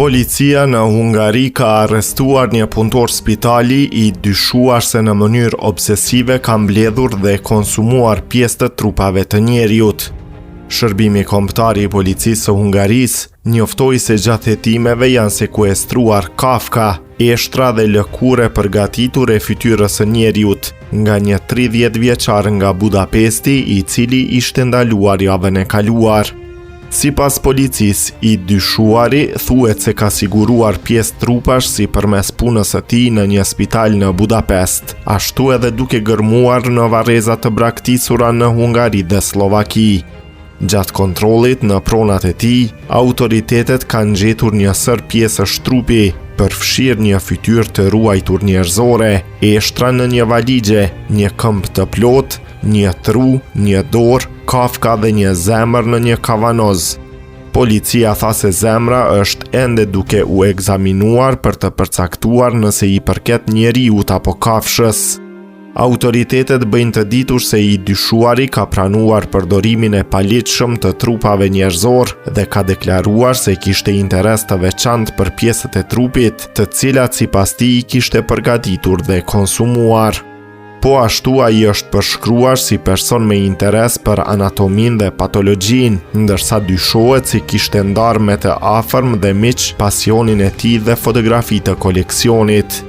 Policia në Hungari ka arrestuar një punëtor spitali i dyshuar se në mënyrë obsesive ka mbledhur dhe konsumuar pjesë të trupave të njeriut. Shërbimi kombëtar i policisë së Hungarisë njoftoi se gjatë hetimeve janë sekuestruar kafka, eshtra dhe lëkure përgatitur e fytyrës së njeriut nga një 30 vjeçar nga Budapesti, i cili ishte ndaluar javën e kaluar. Sipas policisë, i dyshuari thuhet se ka siguruar pjesë trupash si përmes punës së tij në një spital në Budapest, ashtu edhe duke gërmuar në varreza të braktisura në Hungari dhe Slovaki. Gjatë kontrollit në pronat e tij, autoritetet kanë gjetur një sër pjesësh trupi, përfshirë një fytyrë të ruajtur njerëzore, eshtra në një valixhe, një këmbë të plotë, një tru, një dorë, kafka dhe një zemër në një kavanoz. Policia tha se zemra është ende duke u ekzaminuar për të përcaktuar nëse i përket njeriut apo kafshës. Autoritetet bëjnë të ditur se i dyshuari ka pranuar përdorimin e paligjshëm të trupave njerëzor dhe ka deklaruar se kishte interes të veçantë për pjesët e trupit, të cilat sipas tij i kishte përgatitur dhe konsumuar. Po ashtu ai është përshkruar si person me interes për anatomin dhe patologjin, ndërsa dyshohet se kishte ndarë me të afërm dhe miq pasionin e tij dhe fotografi të koleksionit.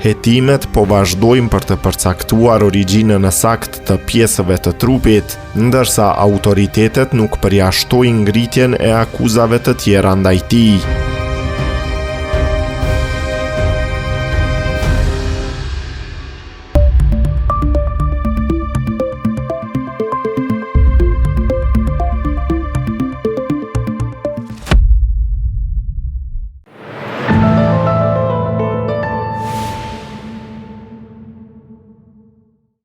Hetimet po vazhdojnë për të përcaktuar origjinën e saktë të pjesëve të trupit, ndërsa autoritetet nuk përjashtojnë ngritjen e akuzave të tjera ndaj tij.